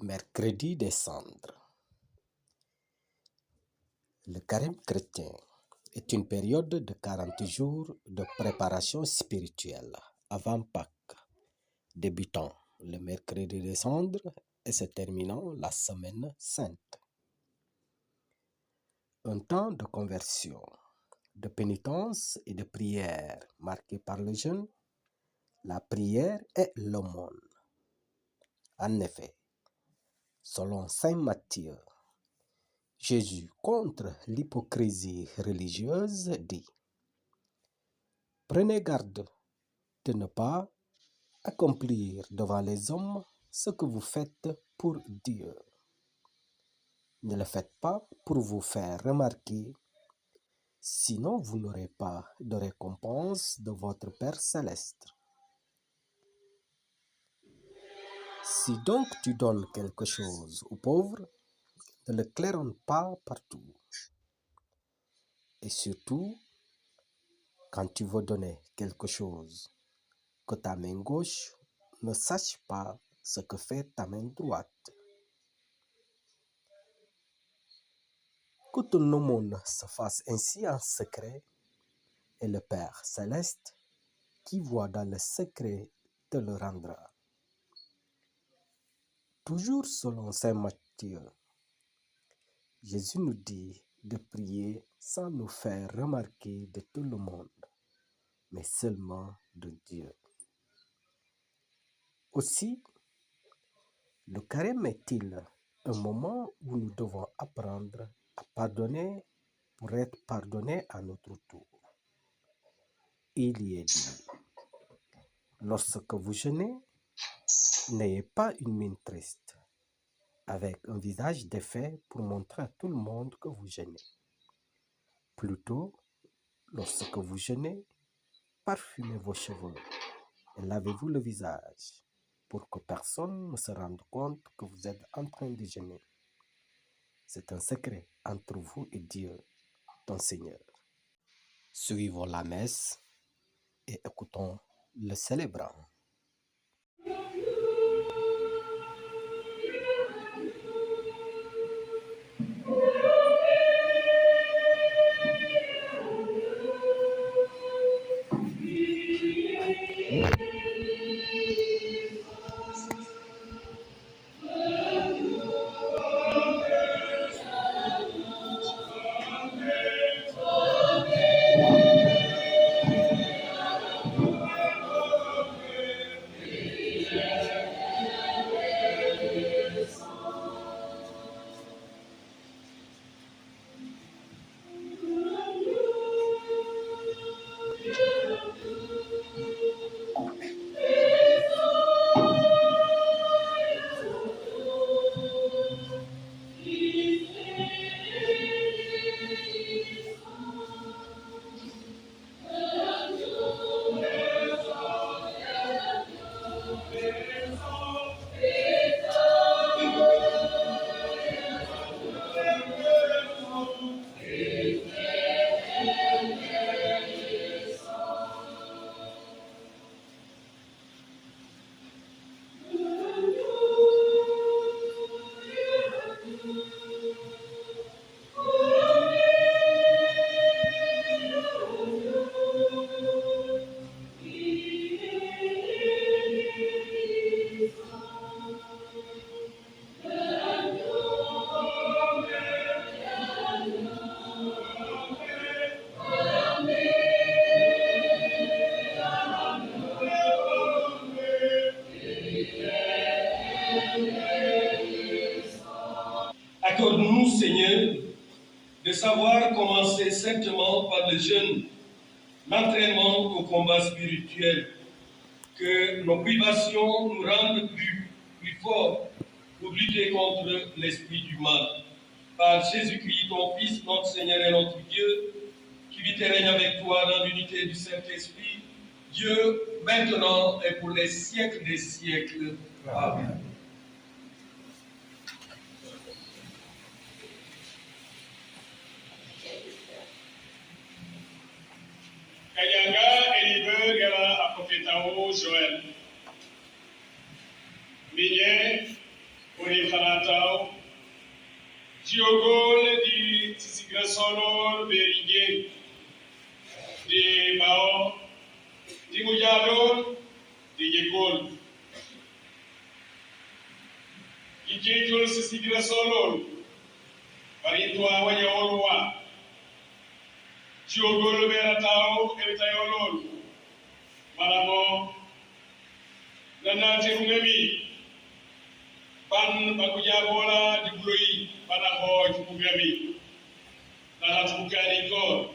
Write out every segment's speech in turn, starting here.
Mercredi des cendres. Le carême chrétien est une période de 40 jours de préparation spirituelle avant Pâques, débutant le mercredi des cendres et se terminant la semaine sainte. Un temps de conversion, de pénitence et de prière marqué par le jeûne, la prière et l'aumône. En effet, selon saint Matthieu, Jésus, contre l'hypocrisie religieuse, dit « Prenez garde de ne pas accomplir devant les hommes ce que vous faites pour Dieu. Ne le faites pas pour vous faire remarquer, sinon vous n'aurez pas de récompense de votre Père céleste. Si donc tu donnes quelque chose aux pauvres, ne le claironne pas partout. Et surtout, quand tu veux donner quelque chose, que ta main gauche ne sache pas ce que fait ta main droite. Que ton aumône se fasse ainsi en secret, et le Père céleste, qui voit dans le secret, te le rendra. » Toujours selon saint Matthieu, Jésus nous dit de prier sans nous faire remarquer de tout le monde, mais seulement de Dieu. Aussi, le carême est-il un moment où nous devons apprendre à pardonner pour être pardonnés à notre tour. Il y est dit, lorsque vous jeûnez, n'ayez pas une mine triste, avec un visage défait pour montrer à tout le monde que vous jeûnez. Plutôt, lorsque vous jeûnez, parfumez vos cheveux et lavez-vous le visage, pour que personne ne se rende compte que vous êtes en train de jeûner. C'est un secret entre vous et Dieu, ton Seigneur. Suivons la messe et écoutons le célébrant. Accorde-nous, Seigneur, de savoir commencer saintement par le jeûne, l'entraînement au combat spirituel, que nos privations nous rendent plus forts pour lutter contre l'esprit du mal. Par Jésus-Christ, ton Fils, notre Seigneur et notre Dieu, qui vit et règne avec toi dans l'unité du Saint-Esprit, Dieu, maintenant et pour les siècles des siècles. Amen. Kayanga Eliver Yala Apofetao Joël. Migné, Olive Diogol di Sigrasolo Berige, di Mao, di Mujadol, di Yegol. Gijejol Sigrasolo, Parintua Wayolwa, Diogol Beratao, Eritayolol, Malamo, Nanati Ungemi, Pan Bakujabola di Blui, Panaho Jugami, Nalatukani Kor,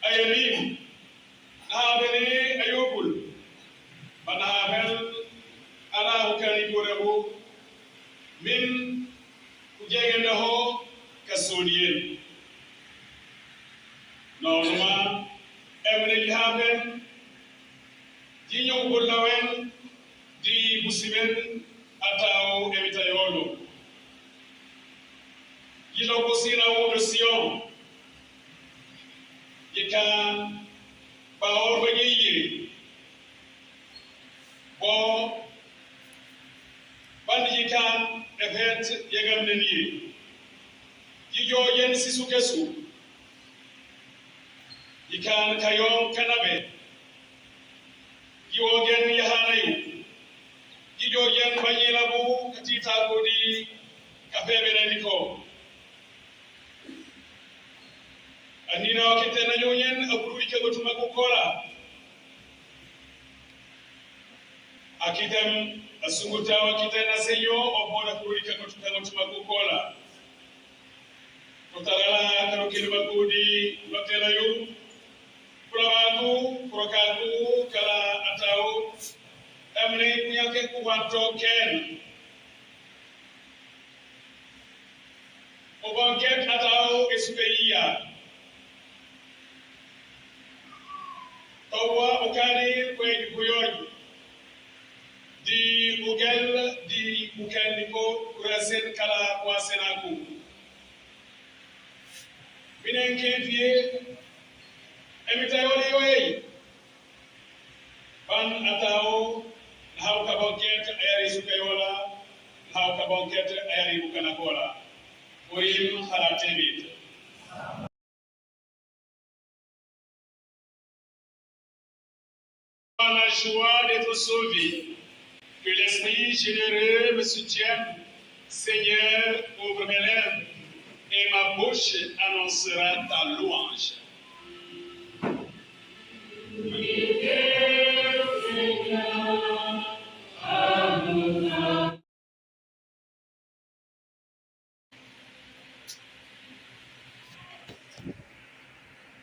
Ayalim, Nahabene Ayobul, Panahabel, Anahukani Gorebu, Min Kujagendaho, Kasodien. Norma, Emily Haben, Dino Gulawen, di Musimen, Atao Emitayolo. Yilo Kosina Wodosion, Yika, Baor Bayi, Bo, Bandikan, Event Yagamini, Yiyo Yen Sisukesu, Yikan Kayon Kanabe, Yogen Yahanayu, Yiyogen Bayilabu, Katita Godi, Cafe Benedico. Anina Kitana Union, a Burika Gutumakukola. Akitem, a Sumutawa Kitana Seyo, or Bona Burika Gutumakukola. Kotarala, Karokilmagudi, Lotelayu, Puraku, Prokaku, Kala Atao, Emily Yake Kuanto Ken. Obanket Atao Espeia. Tawa Okani Kwe Kuyoy. Di Ugel, di Ukaniko, Kurasen Kala Wasenaku. Binenke Emitayoli way. Ban Atao, how Kabonket Ayari Sukayola, how Kabonket Ayari Bukanakola. Oim Haratebit. Par la joie d'être sauvé, que l'Esprit généreux me soutienne, Seigneur, ouvre mes lèvres, et ma bouche annoncera ta louange.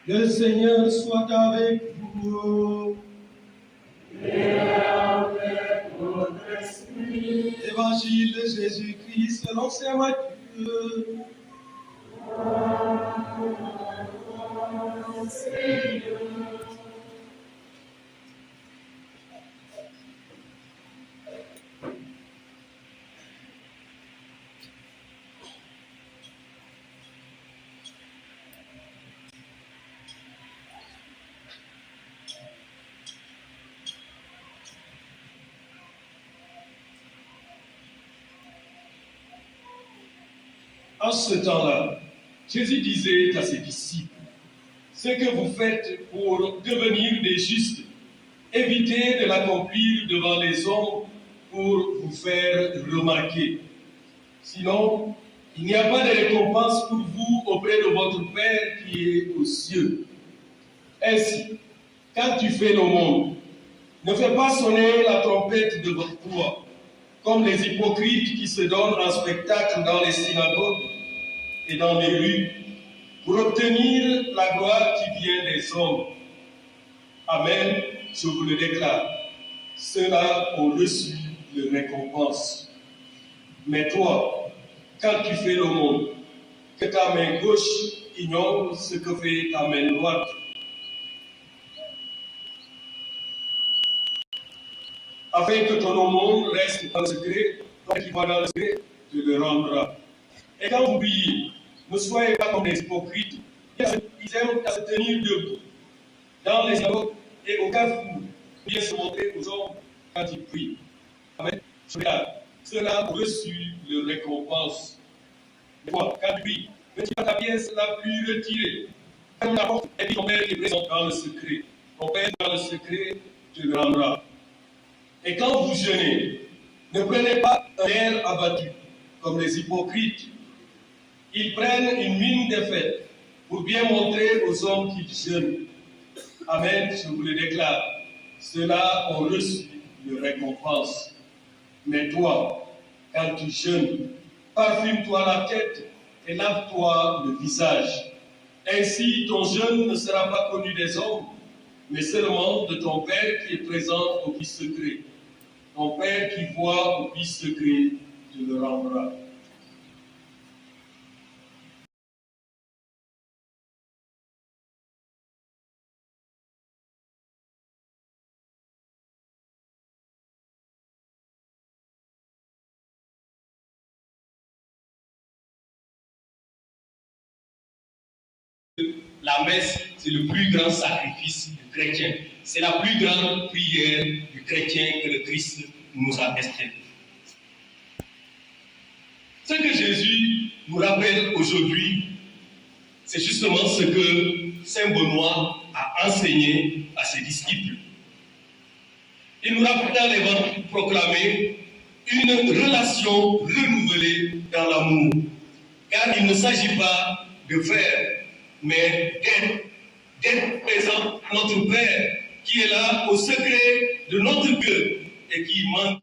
Le Seigneur soit avec vous. Et avec votre esprit. Évangile de Jésus-Christ selon saint Matthieu. En ce temps-là, Jésus disait à ses disciples, « Ce que vous faites pour devenir des justes, évitez de l'accomplir devant les hommes pour vous faire remarquer. Sinon, il n'y a pas de récompense pour vous auprès de votre Père qui est aux cieux. Ainsi, quand tu fais l'aumône, ne fais pas sonner la trompette de votre voix, comme les hypocrites qui se donnent en spectacle dans les synagogues et dans les rues, pour obtenir la gloire qui vient des hommes. Amen, je vous le déclare, ceux-là ont reçu leur récompense. Mais toi, quand tu fais l'aumône, que ta main gauche ignore ce que fait ta main droite. Afin que ton aumône reste dans le secret, toi qui vas dans le secret, tu le rendras. Et quand vous priez, ne soyez pas comme les hypocrites. Ils aiment à se tenir debout dans les synagogues et au carrefour, bien se montrer aux hommes quand ils prient. Amen. Ceux-là ont reçu leur récompense. Toi, quand tu pries, retire ta pièce la plus retirée. Ferme la porte et dis ton Père qui est présent dans le secret. Ton Père dans le secret te le rendra. Et quand vous jeûnez, ne prenez pas un air abattu, comme les hypocrites. Ils prennent une mine défaite pour bien montrer aux hommes qu'ils jeûnent. Amen, je vous le déclare. Ceux-là ont reçu une récompense. Mais toi, quand tu jeûnes, parfume-toi la tête et lave-toi le visage. Ainsi, ton jeûne ne sera pas connu des hommes, mais seulement de ton Père qui est présent au puits secret. Ton Père qui voit au puits secret te le rendra. La messe, c'est le plus grand sacrifice du chrétien. C'est la plus grande prière du chrétien que le Christ nous a installée. Ce que Jésus nous rappelle aujourd'hui, c'est justement ce que Saint Benoît a enseigné à ses disciples. Il nous rappelle dans l'évangile proclamé une relation renouvelée dans l'amour. Car il ne s'agit pas de faire, mais d'être présent à notre Père qui est là au secret de notre cœur et qui manque.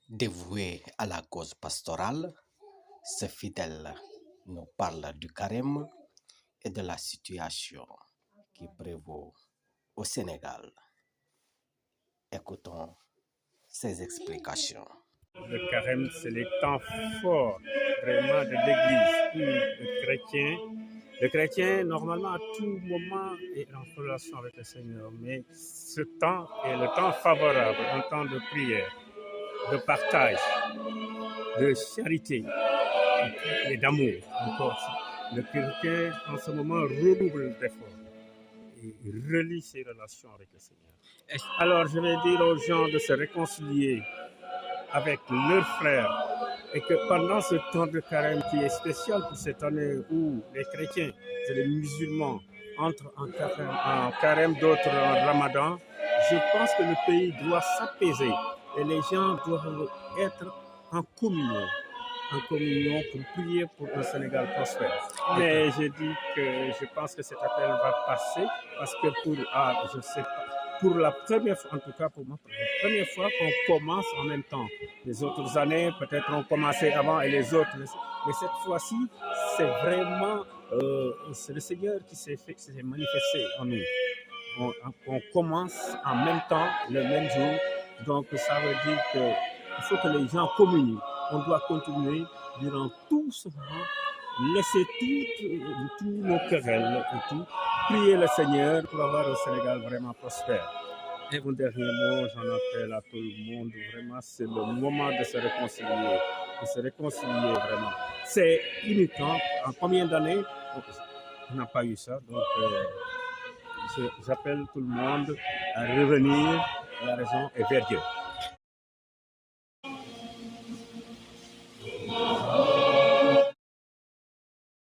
Dévoué à la cause pastorale, ce fidèle nous parle du carême et de la situation qui prévaut au Sénégal. Écoutons ses explications. Le carême, c'est les temps forts vraiment de l'Église où le chrétien, normalement, à tout moment, est en relation avec le Seigneur. Mais ce temps est le temps favorable, un temps de prière, de partage, de charité et d'amour. Encore, le chrétien, en ce moment, redouble d'efforts et relie ses relations avec le Seigneur. Alors, je vais dire aux gens de se réconcilier avec leurs frères et que pendant ce temps de carême qui est spécial pour cette année où les chrétiens et les musulmans entrent en carême, d'autres en ramadan, je pense que le pays doit s'apaiser et les gens doivent être en communion pour prier pour un Sénégal prospère. Mais je dis que je pense que cet appel va passer parce que je sais pas, pour la première fois, en tout cas pour moi, pour la première fois qu'on commence en même temps. Les autres années, peut-être on commençait avant et les autres. Mais cette fois-ci, c'est vraiment c'est le Seigneur qui s'est manifesté en nous. On commence en même temps, le même jour. Donc ça veut dire qu'il faut que les gens communient. On doit continuer durant tout ce moment, laisser tous nos querelles et tout, prier le Seigneur pour avoir un Sénégal vraiment prospère. Et mon dernier mot, j'en appelle à tout le monde, vraiment, c'est le moment de se réconcilier vraiment. C'est uniquement, en combien d'années, on n'a pas eu ça, donc j'appelle tout le monde à revenir à la raison et vers Dieu.